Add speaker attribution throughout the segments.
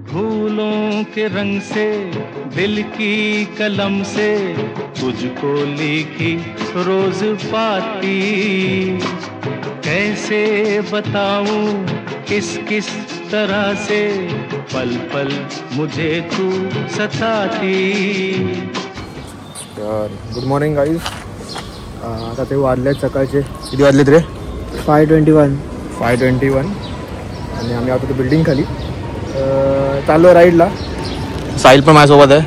Speaker 1: फूलों के रंग से दिल की कलम से तुझको लिखी रोज पाती, कैसे बताऊं किस किस तरह से पल पल मुझे तू सताती।
Speaker 2: Good morning guys. आता ते वाजले सकाळचे किती वाजलेत रे? 5:21 आणि आम्ही आता बिल्डिंग खाली चाललो राईडला. साहिल पण माझ्यासोबत आहे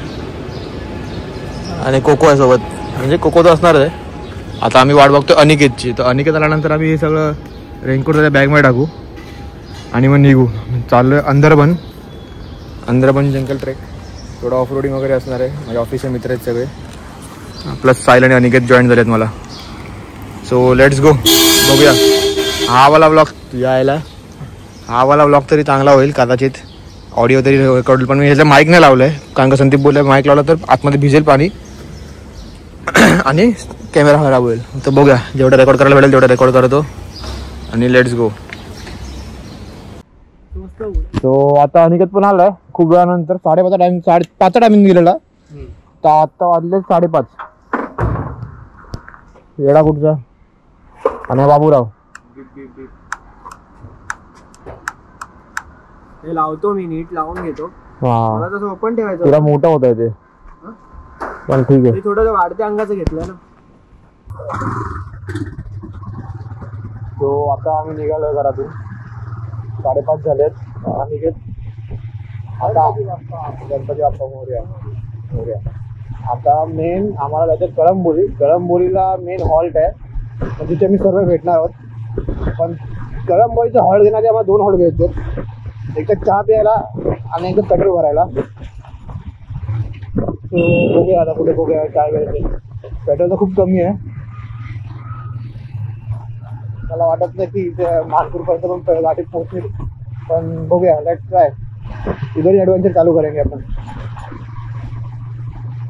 Speaker 2: आणि कोको आहे सोबत, म्हणजे कोको तर असणार आहे. आता आम्ही वाट बघतो अनिकेतची. तर अनिकेत आल्यानंतर आम्ही हे सगळं रेनकोट त्याच्या बॅगमध्ये टाकू आणि मग निघू. चाललो आहे अंदरबन जंगल ट्रेक. थोडं ऑफ रोडिंग वगैरे असणार आहे. माझे ऑफिसचे मित्र आहेत सगळे, प्लस साहिल आणि अनिकेत जॉईन झालेत मला. So let's go. बघूया हा वाला ब्लॉग तरी चांगला होईल कदाचित. ऑडिओ तरी रेकॉर्ड, पण मी ह्याचा माईक नाही लावलं आहे कारण का संदीप बोलले माईक लावला तर आतमध्ये भिजेल पाणी आणि कॅमेरा खराब होईल. तर बघूया जेवढं रेकॉर्ड करायला भेटेल तेवढं रेकॉर्ड करतो आणि लेट्स गो. सो आता अनिकेत पण आलाय खूप वेळानंतर. 5:30 टायमिंग गेलेला तर आता वाजले 5:30. येडा कुठचा आणि बाबूराव
Speaker 3: हे लावतो मी, नीट लावून घेतो.
Speaker 2: हा
Speaker 3: तसं ओपन ठेवायचं.
Speaker 2: तुला मोठा होत आहे ते, पण ठीक आहे.
Speaker 3: थोडं वाढत्या अंगाचं घेतलंय ना.
Speaker 2: तो आता आम्ही निघालोय घरातून. 5:30 झालेत. अनिकेत आता गणपती बाप्पा मोरया. आता मेन आम्हाला जायचं कळंबोलीला मेन हॉल्ट आहे, तिथे मी सर्व भेटणार आहोत. पण कळंबोलीचं हॉल्ट घेण्याचे आम्हाला 2 हॉल्ट घ्यायचे, एक तर चहा प्यायला आणि एक तर पेट्रोल भरायला. बघूया आता कुठे बघूया काय घ्यायचे. पेट्रोल तर खूप कमी आहे. मला वाटत नाही की इथे मानपूरपर्यंत पण गाडीत पोहोचेल, पण बघूया. Let's try. इधर ॲडव्हेंचर चालू करेंगे आपण.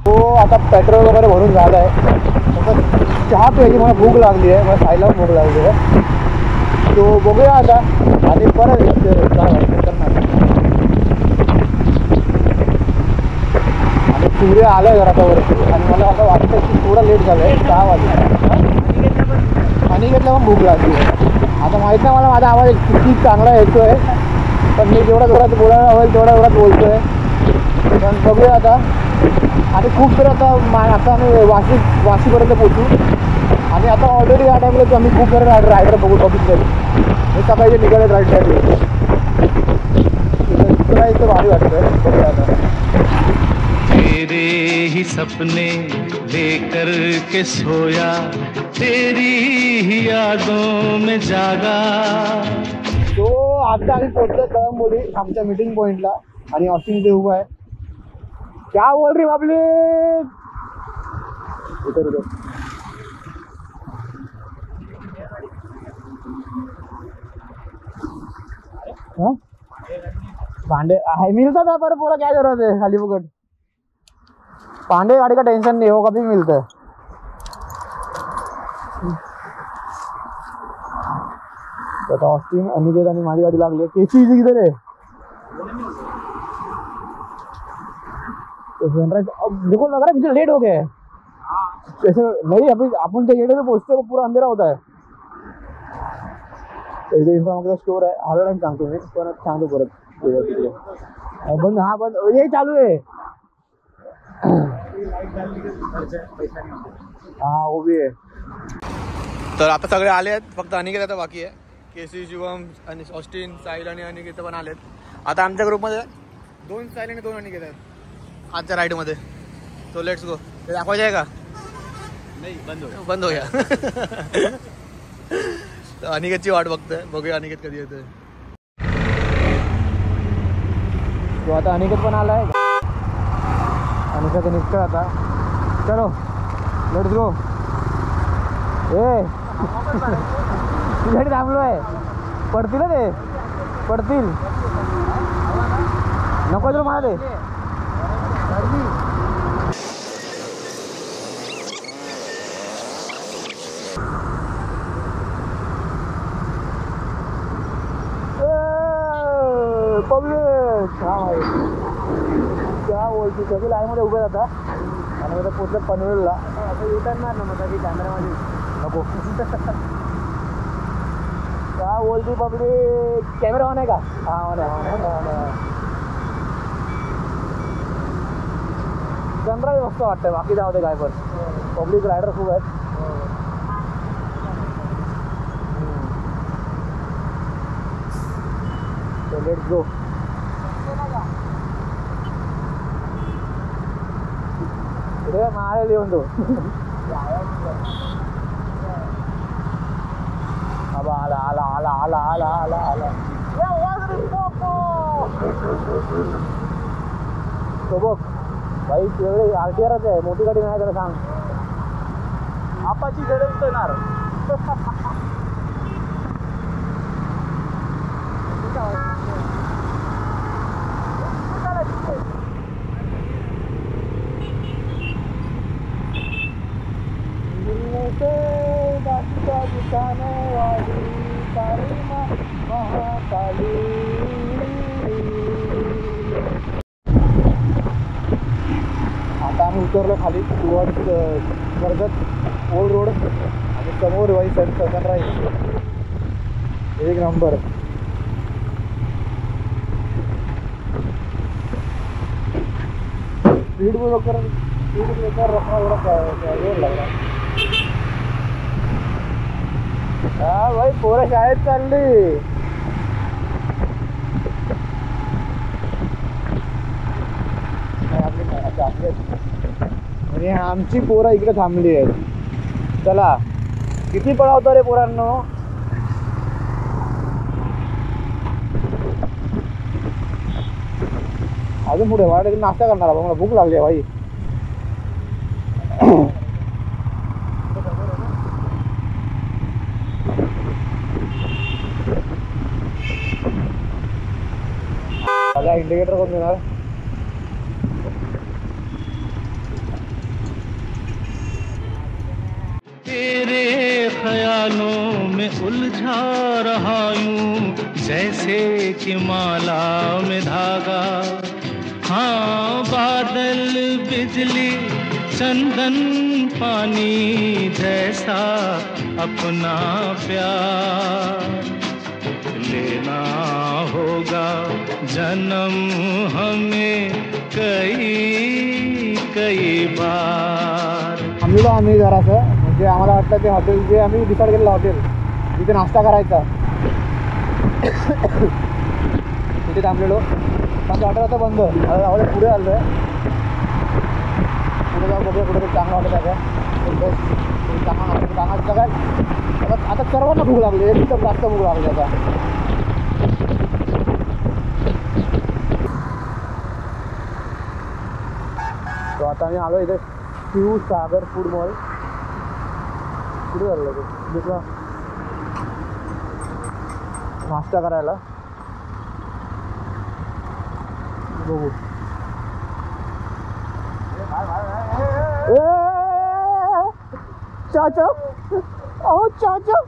Speaker 2: तो आता पेट्रोल वगैरे भरून झालं आहे. चहा प्यायची मला भूक लागली आहे, मला खायला भूक लागली आहे. तो बघूया आता आणि परत करणार. आणि सूर्य आलाय घराच्यावरती आणि मला असं वाटतं की थोडं लेट झालं आहे. 6 वाजले. अनिकेतला पण भूक लागली आहे. आता माहीत नाही मला माझा आवाज किती चांगला येतोय, पण मी जेवढा जोरात बोलायला हवं तेवढा जोरात बोलतोय. पण बघूया आता. आणि खूप तर आता आम्ही वाशीपर्यंत पोचू. आणि आता ऑलरेडी या टाईमला आम्ही खूप सारे रायडर बघितले. हे सकाळी निघाले राईडसाठी. तुला इथं भारी वाटतंय. बघूया आता.
Speaker 1: तेरे ही सपने लेकर के सोया, तेरी ही यादों में जागा.
Speaker 2: तो आता आम्ही पोहोचलो कळंबोली आमच्या मीटिंग पॉइंटला आणि ऑस्टिन इथे उभा आहे. क्या बोल रही बाबली? उतर. पांडे मिलता था पर पूरा क्या जरूरत है खाली फुकट. पांडे गाड़ी का टेंशन नहीं, वो कभी मिलता है. आता ऑस्टिन अनिकेत आणि माझी गाडी लागली. केसी किधर आहे? सनराइज देखो लग रहा है मुझे लेट हो गया है. जैसे नहीं अभी अपन तो येडे में पहुंचते वो पूरा अंधेरा होता है. इथे इन्फॉर्मेशन स्टोर आहे. हर टाइम सांगतो मी, पण सांगतो परत. बंद. हा बंद. ये चालू आहे. हा वो भी आहे. तर आता सगळे आले आहेत, फक्त अनिकेत आता बाकी आहे. केसी, शिवम आणि ऑस्टिन, साहिल आणि अनिकेत पण आलेत. आता आमच्या ग्रुपमध्ये 2 साहिल आणि 2 अनिकेत आहेत आजच्या राईडमध्ये. तो लेट्स गो. ते दाखवायचं आहे का? नाही, बंद हो गया. अनिकेतची वाट बघतोय. बघूया अनिकेत कधी येतोय. तो आता अनिकेत पण आलाय. अनिकेत निघतोय आता. चलो लेट्स गो. तुझ्यासाठी थांबलोय. पडतील ते, पडतील. नको तर मला ते. पब्लिक हा भाई क्या बोलतो सगळी लाईनमध्ये उभे राहता आणि मग पोचलं पनवेलला
Speaker 3: असं युटर्न मार ना मग की कॅमेरामध्ये
Speaker 2: नको क्या बोलती पब्लिक कॅमेरा ऑन आहे का हा ऑन आहे सनराईज मस्त वाटतंय बाकी जाऊ दे काय पण पब्लिक रायडर खूप आहेत लेट्स गो इकडे मारे लिहून तो आला आला आला आला आला आला आला आला तो बघ भाई तेवढे आरटीआरच आहे मोठी गाडी नाही त्याला सांग आपाची गडच येणार आता आम्ही उतरलो खाली कर्जत ओल्ड रोड आणि समोर वाई सनराईज एक नंबर स्पीड ब्रेकर रखना एवढा वेळ लागला हा भाई पोरं शाळेत चालली आणि आमची पोरं इकडे थांबली आहेत चला किती पळावतो रे पोरांनो अजून पुढे वाढ नाश्ता करणार आहे मला भूक लागली आहे भाई मला इंडिकेटर कोण देणार
Speaker 1: तेरे ख्यालों में उलझा रहा यूं जैसे कि माला में धागा हाँ बादल बिजली चंदन पानी जैसा अपना प्यार लेना होगा जन्म हमें कई कई बार
Speaker 2: थांबलो आम्ही जरासं म्हणजे आम्हाला वाटलं ते हॉटेल जे आम्ही डिसाईड केलेलं हॉटेल तिथे नाश्ता करायचा तिथे थांबलेलो पण हॉटेल आता बंद हॉटेल पुढे आलो आहे पुढे जाऊन बघूया कुठे चांगलं हॉटेल आहे चांगलं काय आता सर्वांना भूक लागली एकदम जास्त भूक लागली आता तो आता मी आलो इथे शिवसागर फूड मॉल कुठे झालं ते दुसरा नाश्ता करायला बघू चाचा अहो चाचा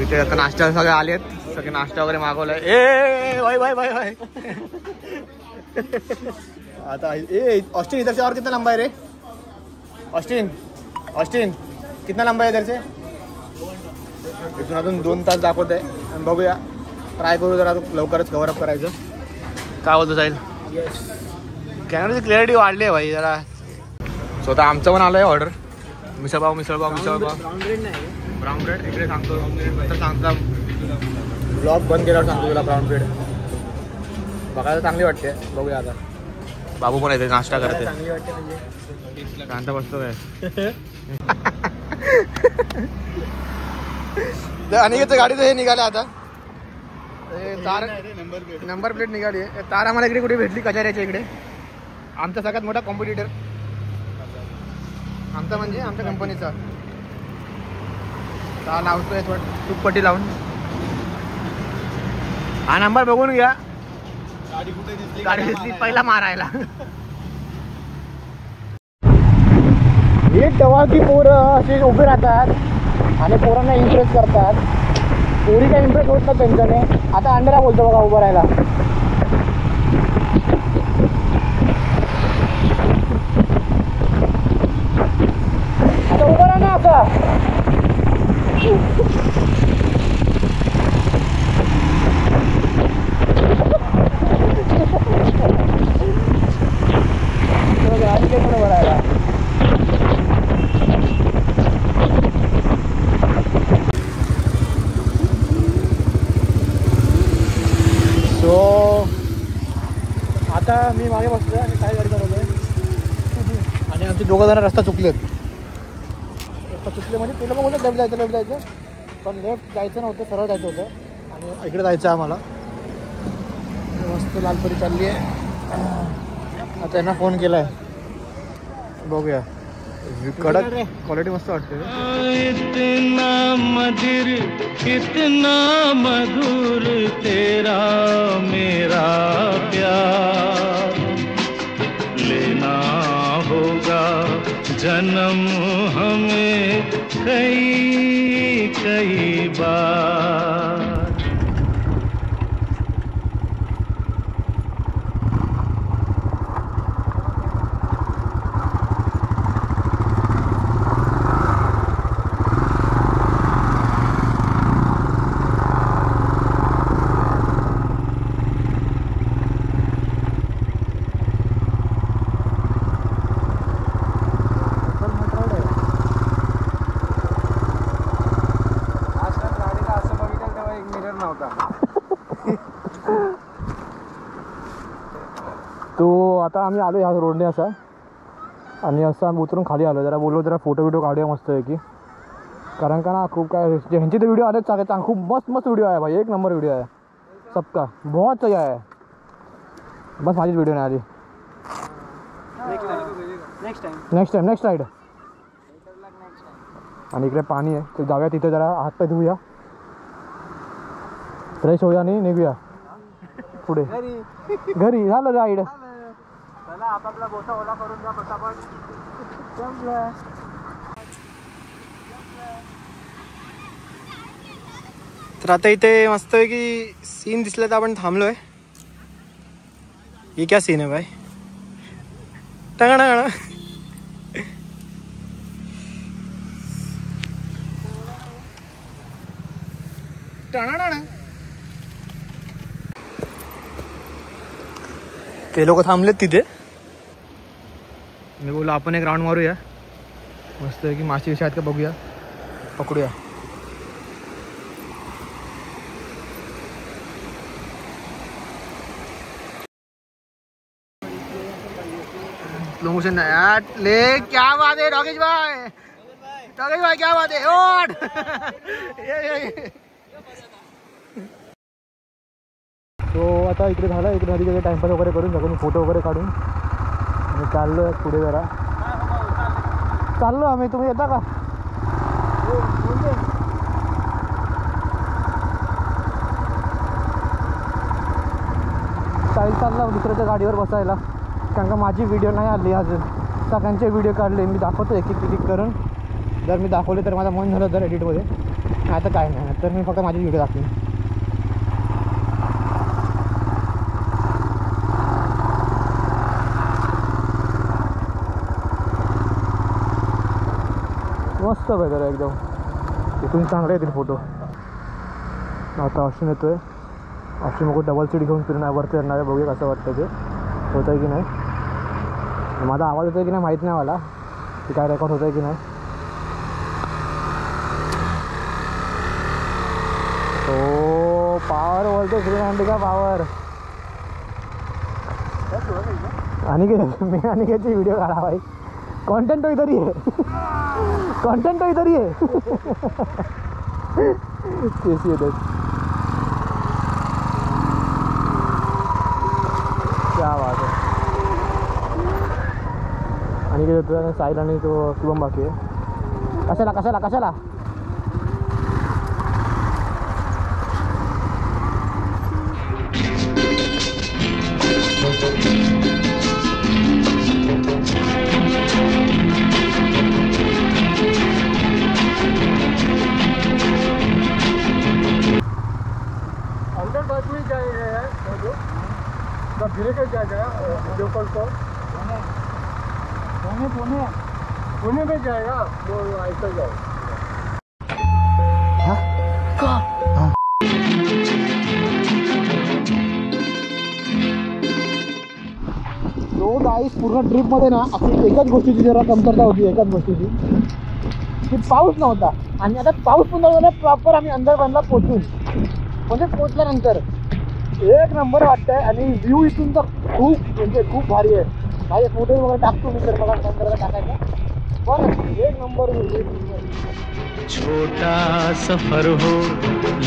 Speaker 2: इथे आता नाश्ता सगळे आलेत सगळे नाश्ता वगैरे मागवलाय ए भाई भाई भाई भाई आता ए ऑस्टिन इधर से और कितना लंबा है रे ऑस्टिन ऑस्टिन कितना लंबा आहे इधर से इथून अजून 2 तास दाखवत आहे बघूया ट्राय करू जरा लवकरच कव्हर अप करायचं काय बोलतो जाईल कॅमेराची क्लॅरिटी वाढली आहे भाई जरा स्वतः आमचं पण आलं आहे order misal pav misal pav misal pav brown bread इकडे सांगतो नंतर सांगता ब्लॉग बंद केल्यावर सांगतो तुला ब्राऊन ब्रेड बघायला चांगली वाटते बघूया आता बाबू पण येते नाश्ता करते
Speaker 3: चांगली वाटते म्हणजे
Speaker 2: शांत बसतो काय अनिकेतच्या गाडीचं हे निघालं आता तार नंबर प्लेट निघाली आहे तार आम्हाला इकडे कुठे भेटली कचाऱ्याच्या इकडे आमचा सगळ्यात मोठा कॉम्पिटिटर आमचा म्हणजे आमच्या कंपनीचा तार लावतोय खूप पट्टी लावून हा नंबर बघून घ्या गाडी दिसली पहिला मारायला हे टवाळकी पोरं असे उभे राहतात आणि पोरांना इम्प्रेस करतात पोरी काय इंटरेस्ट होत नाही त्यांच्याने. आता अंडरा बोलतो बघा उभं राहायला. आता उभं राहा ना आता. सो आता मी मागे बसलो आणि काय गाडी चालवतोय आणि आमचे दोघं जण रस्ता चुकलेत. रस्ता चुकले म्हणजे तुला पण बोलतो लेफ्ट जायचं पण लेफ्ट जायचं नव्हतं, सरळ जायचं होतं आणि इकडे जायचं आहे आम्हाला. मस्त लालपरी चालली आहे. आता त्यांना फोन केला आहे, बघूया. कडक क्वालिटी मस्त वाटते.
Speaker 1: इतना मधुर कितना मधुर तेरा मेरा प्यार, लेना होगा जन्म हमें कई कई बार.
Speaker 2: तो आता आम्ही आलो ह्या रोडने असा आणि असं आम्ही उतरून खाली आलो. जरा बोललो जरा फोटो व्हिडिओ काढूया मस्त आहे की, कारण का ना खूप काय ह्यांचे ते व्हिडिओ आलेच चांगले खूप मस्त मस्त व्हिडिओ आहे भाई. एक नंबर व्हिडिओ आहे सबका, बहुत सही आहे. बस माझीच व्हिडिओ नाही आली. Next ride. आणि इकडे पाणी आहे तर जाऊया तिथे, जरा हातपाय धुऊया, फ्रेश होऊया आणि निघूया पुढे घरी. झालं राईड.
Speaker 3: आपापला गोठा ओला करून जा पटापट.
Speaker 2: तर आता इथे मस्त आहे की सीन दिसलं तर आपण थांबलोय. ये क्या सीन है भाई? टंगणा ते लोक थांबलेत तिथे. मी बोललो आपण एक राऊंड मारूया मस्त आहे की, मासे विषय आहेत का बघूया, पकडूया. स्लो मोशन यार ले. क्या बात है राकेश भाई क्या बात है. ओट तो आता इकडे झाला. इकडे नदी गेले टाइमपास वगैरे करून सगळं फोटो वगैरे काढून आणि चाललो पुढे. जरा चाललो आम्ही. तुम्ही येता का? साईल चालला दुसऱ्याच्या गाडीवर बसायला, कारण का माझी व्हिडिओ नाही आली अजून. सगळ्यांचे व्हिडिओ काढले मी, दाखवतो एक एक करून. जर मी दाखवले तर माझं मन झालं जर एडिटमध्ये, नाही तर काय नाही. तर मी फक्त माझी व्हिडिओ दाखवेन. मस्त वेदर आहे एकदम. इथून चांगले येतील फोटो. आता अश्विन येतोय. अश्विन मग डबल सीट घेऊन फिरणार वरती येणार आहे. बघूया कसं वाटतं ते, होतं आहे की नाही. माझा आवाज होतो आहे की नाही माहीत नाही मला, की काय रेकॉर्ड होतं आहे की नाही. तो पावर बोलतो श्रीनांडी का पावर. अनिकेत मी अनिकेतची व्हिडिओ काढा भाई. कंटेंट तो इधर ही है. कंटेंट तो इधर ही है. कैसी है देख, क्या बात है. अनिकेत येतो, साहिल आणि तो शुभम बाकी आहे. कशाला
Speaker 3: ट्रक में जाएगा सब धीरे कर जाएगा लोकल को पुणे में जाएगा वो ऐसा जाएगा।
Speaker 2: तो गाईस पूर्ण ट्रिपमध्ये ना अशी एकच गोष्टीची जरा कमतरता होती, एकच गोष्टीची की पाऊस नव्हता. आणि आता पाऊस पुन्हा झाला प्रॉपर आम्ही अंदरबानला पोचून म्हणजे पोचल्यानंतर एक नंबर वाटतंय. आणि व्ह्यू इथून तर खूप म्हणजे खूप भारी आहे. काही फोटो वगैरे टाकतो मी तर मला नंतर टाकायचा पण एक नंबर व्ह्यू.
Speaker 1: छोटा सफर हो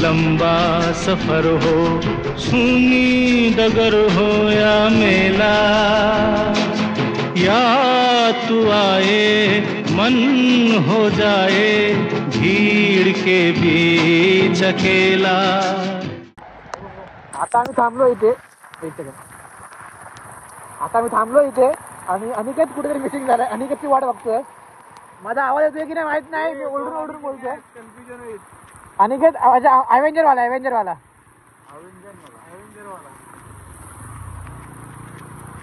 Speaker 1: लंबा सफर हो सुनी डगर हो या मेला या तू आए मन हो जाए भीड़ के बीच अकेला.
Speaker 2: आता आम्ही थांबलो इथे आणि अनिकेत कुठेतरी मिसिंग झालाय. अनिकेतची वाट बघतोय. माझा आवाज येतोय की नाही माहित नाही, मी ओरडून बोलतोय. अनिकेत अवेंजर वाला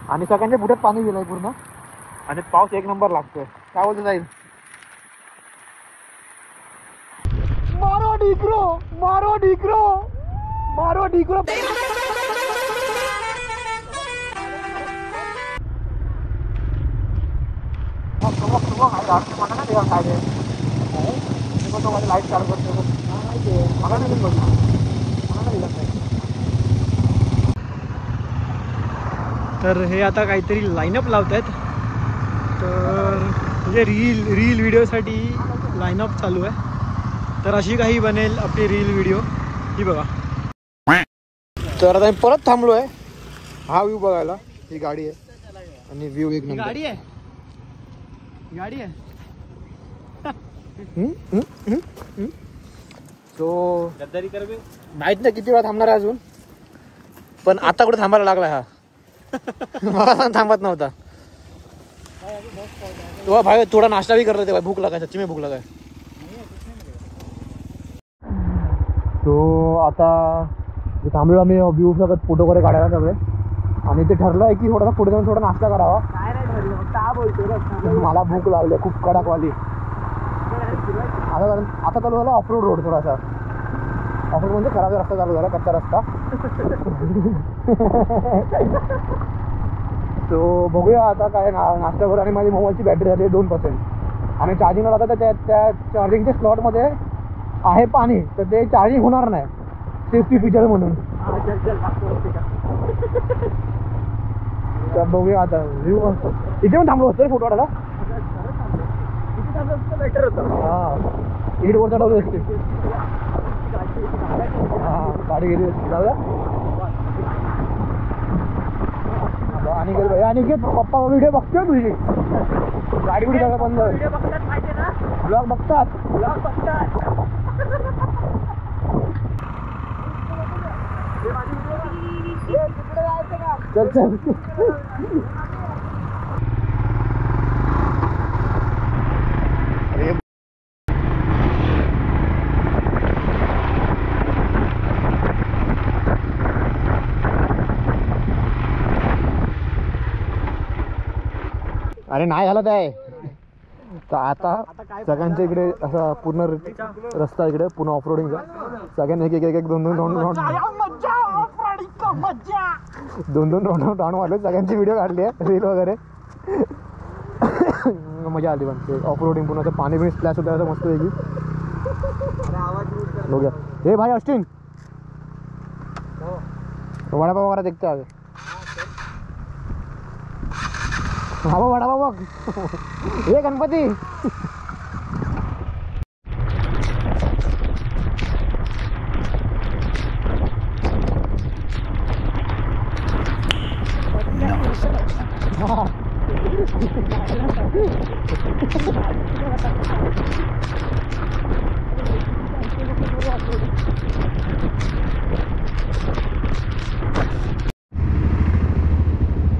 Speaker 2: आणि सगळ्यांच्या बुटात पाणी गेलंय पूर्ण आणि पाऊस एक नंबर लागतोय. काय बोलतो जाईल मारो डिक्रो. लाईट चालू करतो तर हे आता काहीतरी लाईनअप लावत आहेत. तर म्हणजे रील व्हिडिओसाठी लाईनअप चालू आहे. तर अशी काही बनेल आपली रील व्हिडिओ ही बघा. तर आता आम्ही परत थांबलो आहे हा व्ह्यू बघायला. ही गाडी आहे आणि व्ह्यू एक नंबर. गाडी आहे सो माहित नाही किती वेळा थांबणार आहे अजून, पण आता कुठे थांबायला लागला हा. मला थांबत नव्हता. तो भाई थोडा नाश्ता भी करते भाई, भूक लगा सच्ची में भूक लगा है. तो आता थांबलो आम्ही व्ह्यू सगळं फोटो वगैरे काढायला सगळे. आणि ते ठरलं आहे की थोडासा पुढे जाऊन थोडा नाश्ता करावा. मला भूक लागली खूप कडकवाली. आता चालू झाला ऑफरोड रोड. थोडासा ऑफरोड म्हणजे खराब रस्ता चालू झाला, कच्चा रस्ता. तो बघूया आता काय नाश्ता करू. आणि माझी मोबाईलची बॅटरी झाली 2%. आणि चार्जिंगला आता त्या चार्जिंगच्या स्लॉटमध्ये आहे पाणी, तर ते चार्जिंग होणार नाही सेफ्टी फीचर म्हणून. तर बघूया आता व्ह्यू मस्त. इथे पण थांबलो असतो फोटो काढायला. बेटर होतं. हां इकडे वर चढवली असते. हां गाडी गेली असते. जाऊया आणि पप्पा व्हिडिओ बघतोय तुझी. गाडी कुठे जागा बंद. ब्लॉग बघतात. चल चल. अरे नाही झालं काय. तर आता सगळ्यांच्या इकडे असा पूर्ण रस्ता इकडे पूर्ण ऑफरोडिंगचा. सगळ्यांनी एक दोन राऊंड मारले. सगळ्यांची व्हिडिओ काढली आहे रील वगैरे. मजा आली पण ते ऑफरोडिंग पूर्ण. पाणी बिणी स्प्लॅश होतं असं मस्त वेगळी. बघूया. हे भाई अश्विन वडापाव वगैरे देखते आगे. हा वडापाव बघ. हे गणपती.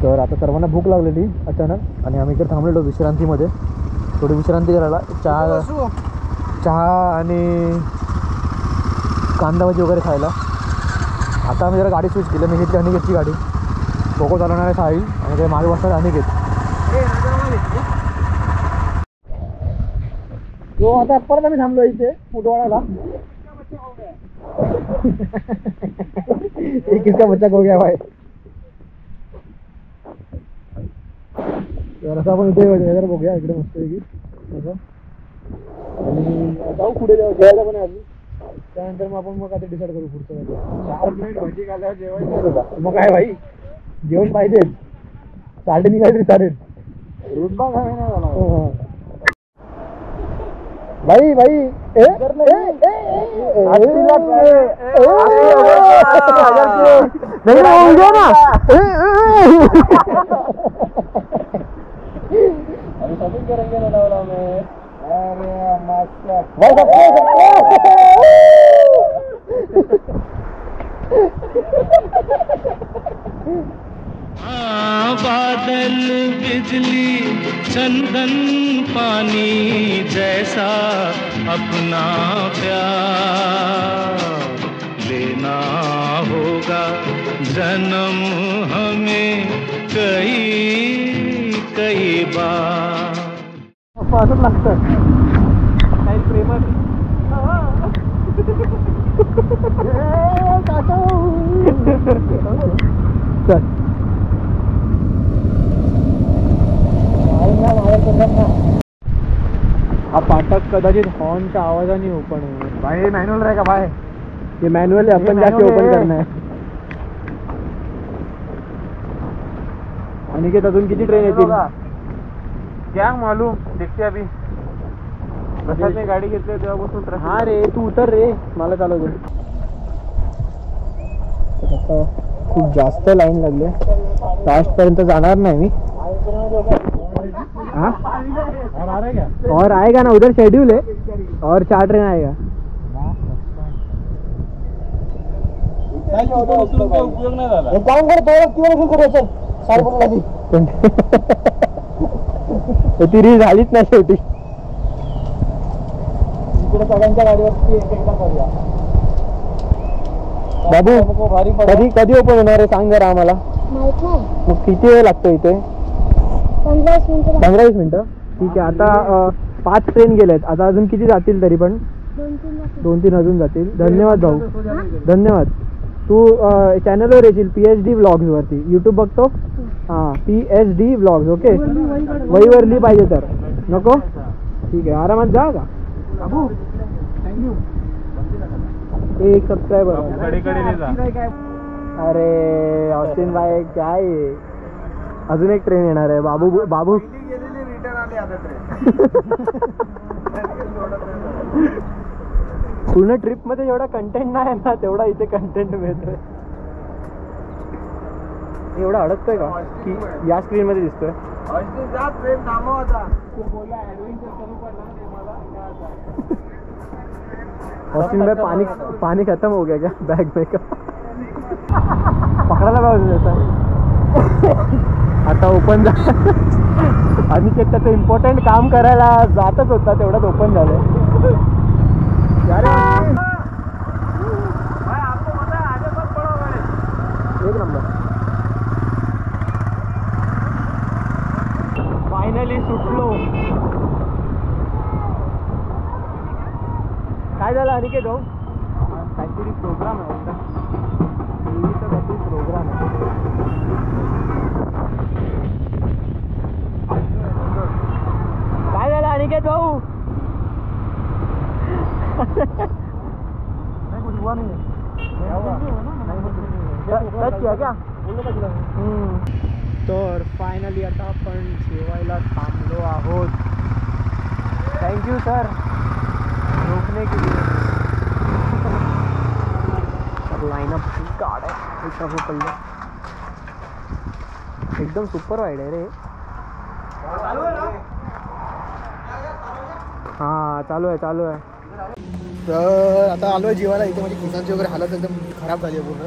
Speaker 2: तर आता सर्वांना भूक लागलेली अचानक आणि आम्ही इकडे थांबलेलो विश्रांतीमध्ये. थोडी विश्रांती करायला. चहा आणि कांदा भाजी वगैरे खायला. आता आम्ही जरा गाडी स्विच केली. मी घेतली अनिकेतची गाडी. कोको चालवणार आहे साहिल आणि ते मागे बसणार अनिकेत. तो आता परत आम्ही थांबलो इथे फुटवाळाला. एक किसका बच्चा हो गया भाई. तर असं आपण इथे वेदर बघूया इकडे मस्त पैकी असं. आणि जाऊ पुढे जाऊ जेवायला पण आहे अजून. त्यानंतर मग आपण मग आता डिसाईड करू पुढचं. 4 प्लेट भजी खाल्ल्यावर जेवण मग काय भाई जेवण पाहिजेच. साडे निघायचे चालेल. रुंबा खाय नाही झाला भाई भाई. अभी शॉपिंग करेंगे ना डावला में. अरे मस्त
Speaker 1: बादल बिजली चंदन पानी जैसा अपना प्यार लेना होगा जन्म हमें कई कई बार.
Speaker 2: असंच लागतं काही प्रेमात. चल हा फाटक कदाचित हॉर्नच्या आवाजाने ओपन होईल. भाई मॅन्युअल आहे का भाई? हे मॅन्युअल आहे. आपण जास्त ओपन करणं आहे. अनिकेत अजून किती ट्रेन येतील क्या मालूम. देखते अभी कशाची गाडी घेतली तेव्हापासून. हा रे तू उतर रे मला चालवतो. आता खूप जास्त लाईन लागली. लास्ट पर्यंत जाणार नाही मी. और आएगा ना उधर शेड्यूल है और 4 ट्रेन आएगा.
Speaker 3: उपयोग नाही झाला.
Speaker 2: ती रील झालीच नाही शेवटी.
Speaker 3: इकडे सगळ्यांच्या गाडीवरती एकदा करूया.
Speaker 2: बाबू कधी कधी ओपन होणार आहे सांग जरा आम्हाला. मग किती वेळ लागतो इथे? 15-20 मिनिटं. ठीक आहे. आता 5 ट्रेन गेलेत. आता अजून किती जातील तरी पण? 2-3 अजून जातील. धन्यवाद भाऊ धन्यवाद. तू चॅनलवर येशील PhD व्लॉग्स वरती. यूट्यूब बघतो. हां PhD व्लॉग्स. ओके वहीवरली पाहिजे तर नको. ठीक आहे आरामात जा का बाबू. थँक्यू. एक सबस्क्रायबर. अरे ऑस्टिन भाई काय अजून एक ट्रेन येणार आहे. बाबू बाबू पूर्ण ट्रिप मध्ये एवढा कंटेंट नाही ना तेवढा इथे कंटेंट मिळतोय. एवढा अडकतोय का की या स्क्रीन मध्ये दिसतोय. ऑस्टिन भाई पानी खत्म हो गया क्या बैग में का? पकडायला पाहिजे त्याचा. आता ओपन झालं. आणि ते त्याचं इम्पॉर्टंट काम करायला जातच होता तेवढ्यात ओपन झालं. एक नंबर. फायनली सुटलो. काय झालं अनिकेत भाऊ? काहीतरी प्रोग्राम आहे वाटतं. टीव्हीचा काहीतरी प्रोग्राम आहे. काय झालं अनिकेत भाऊ? नहीं कुछ हुआ नहीं है. क्या तर फायनली आता आपण जेवायला थांबलो आहोत. थँक्यू सर रोकने के लिए. लाईनअप कार्ड आहे. एकदम सुपर वाईड आहे रे. हां चालू आहे. तर आता आलो आहे जेवायला. इथे माझी केसांची वगैरे हालत एकदम खराब झाली आहे पूर्ण.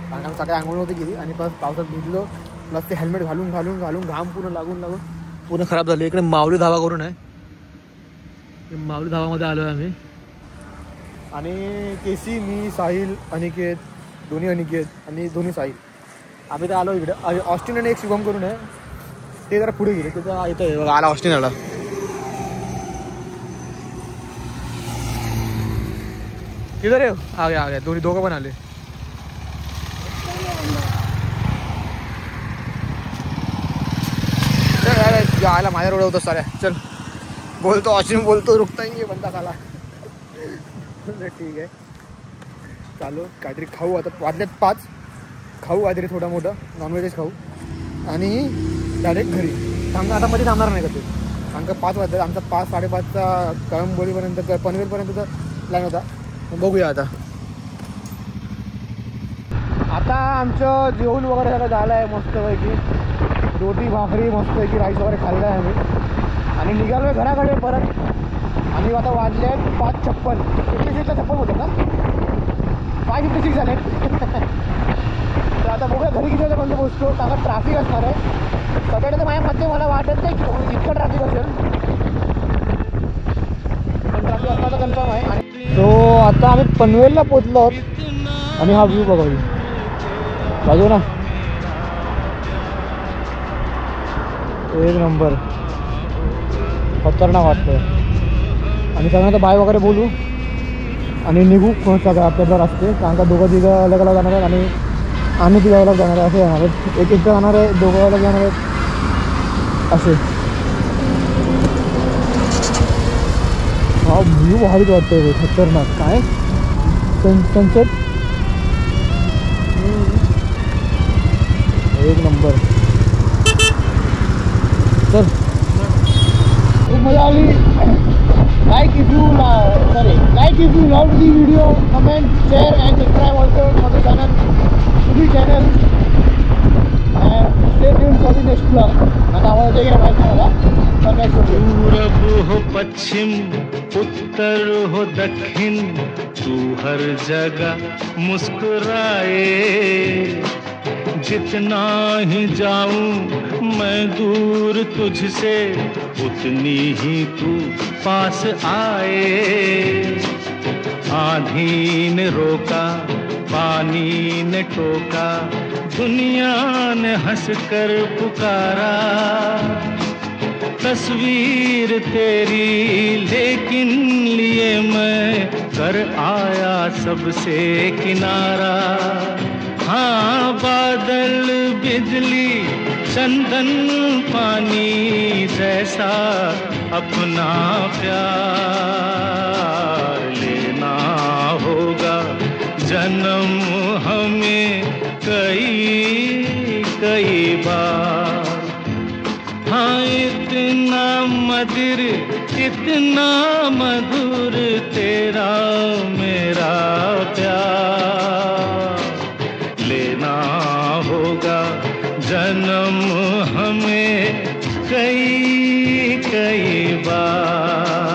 Speaker 2: कारण आम्ही सकाळी आंघोळ नव्हती गेली आणि प्लस पावसात भिजलो. प्लस ते हेल्मेट घालून घाम पूर्ण लागून पूर्ण खराब झाली. इकडे माऊली धाबा करून आहे. माऊली धाबामध्ये आलो आहे आम्ही. आणि केसी मी साहिल अनिकेत
Speaker 3: दोन्ही अनिकेत आणि दोन्ही साई. आम्ही तर आलो इकडे. ऑस्टिन आणि एक शुभम करून आहे, ते जरा पुढे गेले. तिथं येतं आला ऑस्टिन आला. किधर आहे? आ गया दोन्ही दोघं पण आले. आला माझ्या रोड होतं साऱ्या. चल बोलतो ऑस्टिन बोलतो, रुकता नाही बंदा खाला. ठीक आहे चालू. काहीतरी खाऊ आता, वाजल्यात 5. खाऊ काहीतरी थोडा मोठा नॉनव्हेजच खाऊ आणि डायरेक्ट घरी. आता मध्ये थांबणार नाही का ते, आमचा 5 वाजता. आमचा 5 साडेपाचचा कळंबोलीपर्यंत पनवेलपर्यंतचा प्लॅन होता. बघूया आता. आता आमचं जेवण वगैरे सगळं झालं आहे मस्तपैकी. रोटी भाकरी मस्तपैकी राईस वगैरे खाल्लं आहे आम्ही आणि निघालो आहे घराकडे परत. आणि आता वाजले आहेत 5:56. 56 होते ना, 5:56 झाले. तर आता बघूया घरी किती वाजेपर्यंत पोहोचतो. कारण ट्रॅफिक असणार आहे सगळ्याकडे. तर माझ्यामध्ये मला वाटत नाही की इतकं ट्रॅफिक असेल, पण ट्रॅफिक असणार तर कन्फर्म आहे. आणि तो आता आम्ही पनवेलला पोचलो आहोत आणि हा व्ह्यू बघा बाजू ना, एक नंबर खतरनाक वाटतोय. आणि सगळ्यांना बाय वगैरे बोलू आणि निघू सगळं आपल्याला रस्ते. कारण का दोघं तिघं अलग अलग जाणार आहेत आणि आम्ही तिघं अलग जाणार आहे, असे जाणार आहेत. एक एकटं जाणार आहे, दोघं अलग जाणार आहेत असे. हा व्ह्यू भारीच वाटतोय, खतरनाक. काय सनसेट एक नंबर. तर खूप मजा आली. Like if you love the video, comment, share and subscribe also for the channel, to the channel and stay tuned for the next blog. आता आवाज येते की नाही माहिती मला, पण नेक्स्ट व्हिडिओ.
Speaker 1: पूरब हो पश्चिम, उत्तर हो दक्षिण, तू हर जगह मुस्कुराए. जितना ही जाऊं मैं दूर तुझसे, उतनी ही तू पास आए. आंधी ने रोका, पानी ने टोका, दुनिया ने हंसकर पुकारा. तस्वीर तेरी लेकिन लिए मैं कर आया सबसे किनारा. हाँ बादल बिजली चंदन पानी जैसा अपना प्यार लेना होगा जन्म हमें कई कई बार. हाँ इतना मधुर इतना मधुर तेरा मेरा प्यार. लेना होगा जन्म हमें कई कई बार.